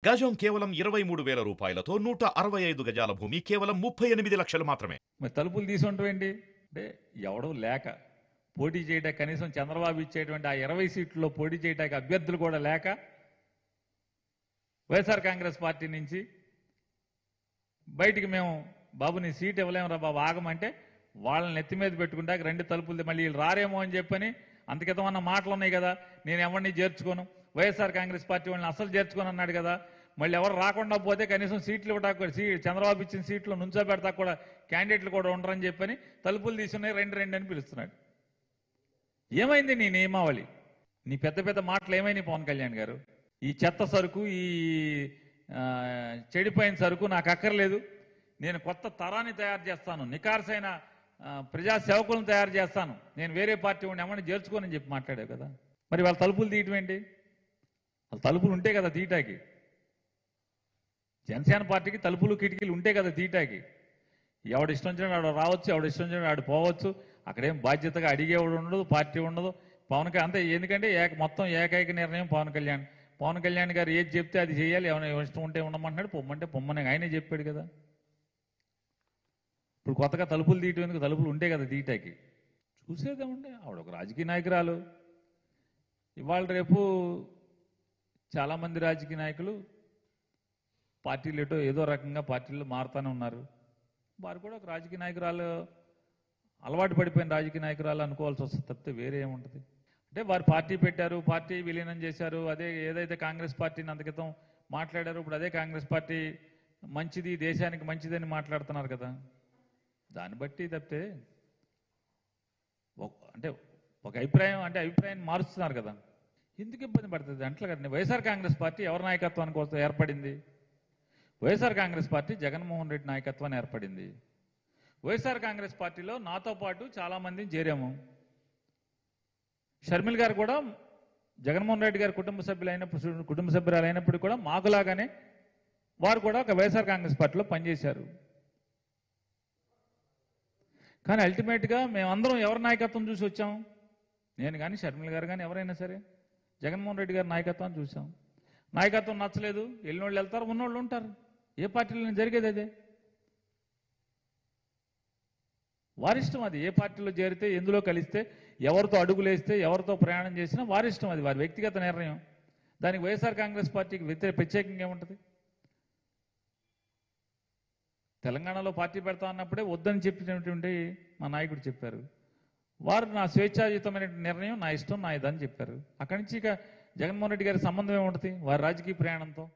గజం కేవలం 23,000 రూపాయలతో 165 గజాల భూమి కేవలం 38 లక్షలు మాత్రమే. మరి తలుపులు తీసుకుంటామేంటి అంటే ఎవడో లేక పోటీ చేయడానికి కనీసం చంద్రబాబు ఇచ్చేటువంటి ఆ 20 సీట్లలో పోటీ చేయడానికి అభ్యర్థులు కూడా లేక వైఎస్ఆర్ కాంగ్రెస్ పార్టీ నుంచి బయటికి మేము బాబు నీ సీట్ ఇవ్వలేమురా బాబు ఆగమంటే వాళ్ళని నెత్తి మీద పెట్టుకుంటాక రెండు తలుపులు మళ్ళీ వీళ్ళు రారేమో అని చెప్పని అంతకితమన్న మాటలు ఉన్నాయి కదా. నేను ఎవరిని చేర్చుకోను, వైఎస్ఆర్ కాంగ్రెస్ పార్టీ వాళ్ళని అసలు చేర్చుకోను అన్నాడు కదా. మళ్ళీ ఎవరు రాకుండా పోతే కనీసం సీట్లు ఇవ్వడానికి చంద్రబాబు ఇచ్చిన సీట్లు నుంచోబెడతా కూడా క్యాండిడేట్లు కూడా ఉండరని చెప్పని తలుపులు తీసుకున్నాయి రెండు అని పిలుస్తున్నాడు. ఏమైంది నీ నియమావళి, నీ పెద్ద పెద్ద మాటలు ఏమైనాయి పవన్ కళ్యాణ్ గారు? ఈ చెత్త సరుకు, ఈ చెడిపోయిన సరుకు నాకు అక్కర్లేదు, నేను కొత్త తరాన్ని తయారు చేస్తాను, నికార్సైన ప్రజా సేవకులను తయారు చేస్తాను, నేను వేరే పార్టీ ఉండి ఏమన్నా చేర్చుకోనని చెప్పి మాట్లాడావు కదా. మరి వాళ్ళ తలుపులు తీయటం ఏంటి? వాళ్ళ తలుపులు ఉంటే కదా తీయటాకి. జనసేన పార్టీకి తలుపులు కిటికీలు ఉంటే కదా తీయటాకి. ఎవడు ఇష్టం వచ్చినా ఆడు రావచ్చు, ఎవడు ఇష్టం వచ్చినా ఆడు పోవచ్చు. అక్కడేం బాధ్యతగా అడిగేవాడు ఉండదు, పార్టీ ఉండదు. పవన్ కళ్యాణ్ అంతే, ఎందుకంటే మొత్తం ఏకైక నిర్ణయం పవన్ కళ్యాణ్. పవన్ కళ్యాణ్ గారు ఏది చెప్తే అది చేయాలి, ఏమైనా ఇష్టం ఉంటే ఉండమంటున్నాడు, పొమ్మంటే పొమ్మని ఆయనే చెప్పాడు కదా. ఇప్పుడు కొత్తగా తలుపులు తీయటం ఎందుకు? తలుపులు ఉంటే కదా తీయటాకి. చూసేదేమంటే ఆవిడ ఒక రాజకీయ నాయకురాలు. ఇవాళ రేపు చాలామంది రాజకీయ నాయకులు పార్టీలు ఏదో రకంగా పార్టీలు మారుతూనే ఉన్నారు. వారు కూడా ఒక రాజకీయ నాయకురాలు, అలవాటు పడిపోయిన రాజకీయ నాయకురాలు అనుకోవాల్సి వస్తుంది తప్పితే వేరే ఏముంటుంది. అంటే వారు పార్టీ పెట్టారు, పార్టీ విలీనం చేశారు. అదే ఏదైతే కాంగ్రెస్ పార్టీని అంతకితం మాట్లాడారు, ఇప్పుడు అదే కాంగ్రెస్ పార్టీ మంచిది, దేశానికి మంచిదని మాట్లాడుతున్నారు కదా. దాన్ని బట్టి తప్పితే అంటే ఒక అభిప్రాయాన్ని మారుస్తున్నారు కదా. ఎందుకు ఇబ్బంది పడుతుంది అంటలే కదండి. వైఎస్ఆర్ కాంగ్రెస్ పార్టీ ఎవరి నాయకత్వానికి కోసం ఏర్పడింది? వైఎస్ఆర్ కాంగ్రెస్ పార్టీ జగన్మోహన్ రెడ్డి నాయకత్వాన్ని ఏర్పడింది. వైఎస్ఆర్ కాంగ్రెస్ పార్టీలో నాతో పాటు చాలామందిని చేరాము. షర్మిల గారు కూడా జగన్మోహన్ రెడ్డి గారి కుటుంబ సభ్యురాలు అయినప్పుడు కూడా మాకులాగానే వారు కూడా ఒక వైఎస్ఆర్ కాంగ్రెస్ పార్టీలో పనిచేశారు. కానీ అల్టిమేట్గా మేమందరం ఎవరి నాయకత్వం చూసి వచ్చాం? నేను కానీ షర్మిల గారు కానీ ఎవరైనా సరే జగన్మోహన్ రెడ్డి గారి నాయకత్వాన్ని చూసాం. నాయకత్వం నచ్చలేదు, వెళ్ళినోళ్ళు వెళ్తారు, ఉన్నోళ్ళు ఉంటారు. ఏ పార్టీలో జరిగేది అదే. వారిష్టం అది. ఏ పార్టీలో చేరితే, ఎందులో కలిస్తే, ఎవరితో అడుగులేస్తే, ఎవరితో ప్రయాణం చేసినా వారిష్టం అది, వారి వ్యక్తిగత నిర్ణయం. దానికి వైఎస్ఆర్ కాంగ్రెస్ పార్టీకి ప్రత్యేకంగా ఏముంటుంది? తెలంగాణలో పార్టీ పెడతా అన్నప్పుడే వద్దని చెప్పినటువంటి మా నాయకుడు చెప్పారు. వారు నా స్వేచ్ఛాయుతమైన నిర్ణయం, నా ఇష్టం, నా ఇదని చెప్పారు. అక్కడి నుంచి ఇక జగన్మోహన్ రెడ్డి గారి సంబంధం ఏముంటుంది వారి రాజకీయ ప్రయాణంతో?